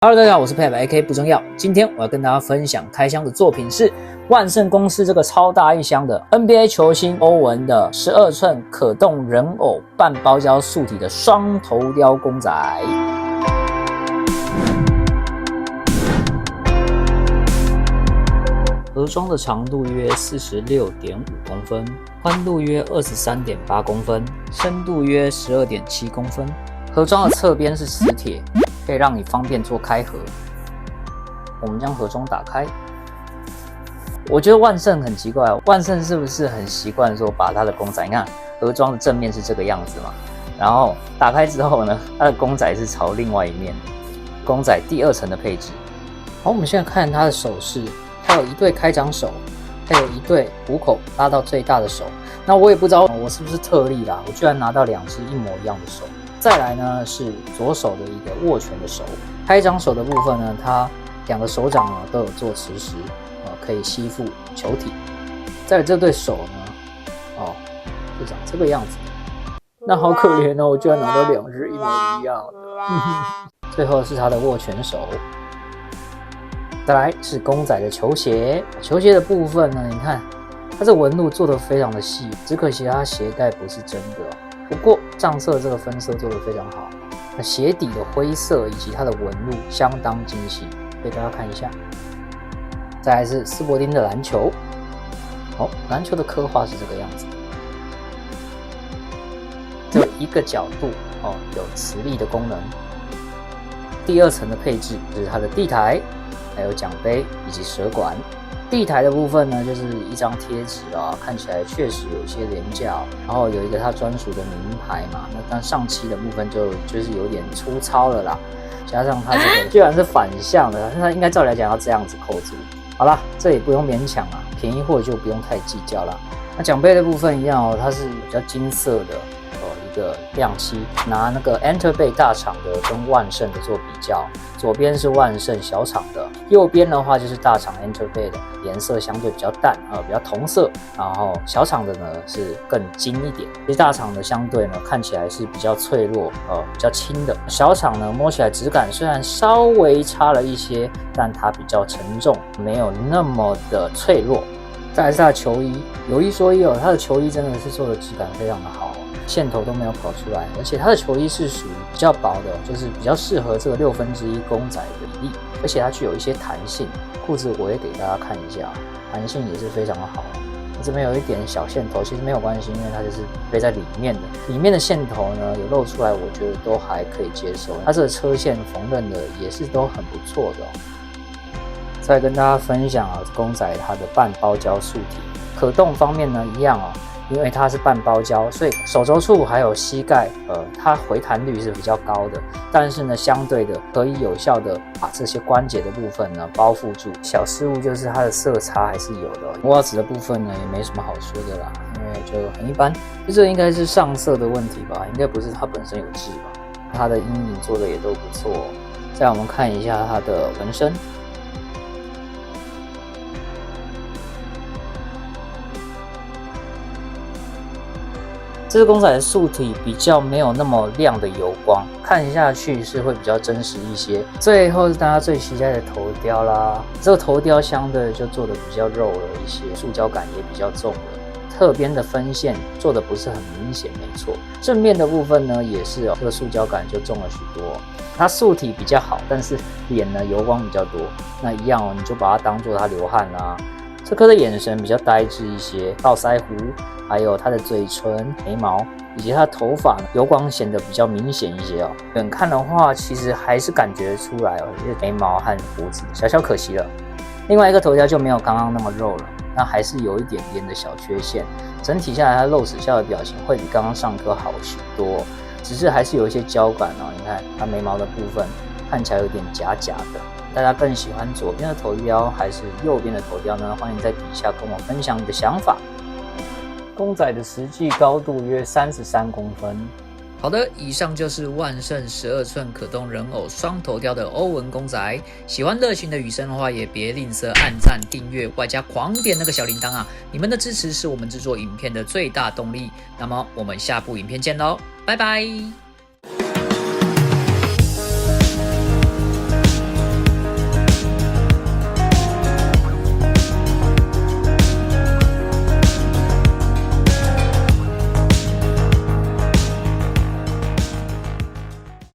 Hello， 大家好，我是 Pep，AK 不重要。今天我要跟大家分享开箱的作品是万圣公司这个超大一箱的 NBA 球星欧文的12寸可动人偶半包胶塑体的双头雕公仔。盒装的长度约 46.5 公分，宽度约 23.8 公分，深度约 12.7 公分。盒装的侧边是磁铁，可以让你方便做开合。我们将盒装打开，我觉得万圣很奇怪，万圣是不是很习惯说把他的公仔，你看盒装的正面是这个样子嘛，然后打开之后呢，他的公仔是朝另外一面，公仔第2层的配置。好，我们现在看他的手势，他有一对开掌手，还有一对虎口拉到最大的手。那我也不知道我是不是特例啦，我居然拿到2只一模一样的手。再来呢是左手的一个握拳的手，开掌手的部分呢，它2个手掌呢都有做磁石，可以吸附球体。再来这对手呢，就长这个样子。那好可怜哦，我居然拿到2只一模一样的。最后是它的握拳手。再来是公仔的球鞋，球鞋的部分呢，你看它这纹路做得非常的细，只可惜它鞋带不是真的。不过上侧这个分色做得非常好，那鞋底的灰色以及它的纹路相当精细，给大家看一下。再来是斯伯丁的篮球，篮球的刻画是这个样子，只有一个角度有磁力的功能。第2层的配置就是它的地台，还有奖杯以及蛇管。地台的部分呢，就是一张贴纸看起来确实有些廉价，然后有一个它专属的名牌嘛，那但上漆的部分就是有点粗糙了啦，加上它这个居然是反向的，那应该照理来讲要这样子扣住。好啦，这也不用勉强啦，便宜货就不用太计较啦。那奖杯的部分一样它是比较金色的一个亮漆，拿那个 Enterbay 大厂的跟万圣的做比较，左边是万圣小厂的，右边的话就是大厂 Enterbay 的，颜色相对比较淡比较同色，然后小厂的呢是更金一点。其实大厂的相对呢看起来是比较脆弱比较轻的，小厂呢摸起来质感虽然稍微差了一些，但它比较沉重，没有那么的脆弱。再来是它的球衣，有一说一它的球衣真的是做的质感非常的好，线头都没有跑出来，而且它的球衣是属于比较薄的，就是比较适合这个1/6公仔的比例，而且它具有一些弹性。裤子我也给大家看一下，弹性也是非常的好。这边有一点小线头，其实没有关系，因为它就是背在里面的，里面的线头呢有露出来，我觉得都还可以接受。它这个车线缝纫的也是都很不错的再跟大家分享公仔它的半包胶塑体，可动方面呢一样因为它是半包胶，所以手肘处还有膝盖，它回弹率是比较高的，但是呢，相对的可以有效的把这些关节的部分呢包覆住。小失误就是它的色差还是有的。袜子的部分呢也没什么好说的啦，因为就很一般。这应该是上色的问题吧，应该不是它本身有痣吧。它的阴影做的也都不错再来我们看一下它的纹身。这只公仔的塑体比较没有那么亮的油光，看下去是会比较真实一些。最后是大家最期待的头雕啦，这个头雕相对就做的比较肉了一些，塑胶感也比较重了。侧边的分线做的不是很明显，没错。正面的部分呢也是这个塑胶感就重了许多。它塑体比较好，但是脸呢油光比较多。那一样你就把它当做它流汗啦。这颗的眼神比较呆滞一些，络腮胡，还有它的嘴唇、眉毛以及它的头发油光显得比较明显一些远看的话，其实还是感觉出来就是眉毛和胡子小小可惜了。另外一个头雕就没有刚刚那么肉了，那还是有一点点的小缺陷。整体下来，它露齿笑的表情会比刚刚上颗好许多，只是还是有一些胶感你看它眉毛的部分看起来有点假假的。大家更喜欢左边的头雕还是右边的头雕呢？欢迎在底下跟我分享你的想法。公仔的实际高度约33公分。好的，以上就是万圣12寸可动人偶双头雕的欧文公仔。喜欢热情的雨声的话，也别吝啬按赞、订阅，外加狂点那个小铃铛你们的支持是我们制作影片的最大动力。那么我们下部影片见喽，拜拜。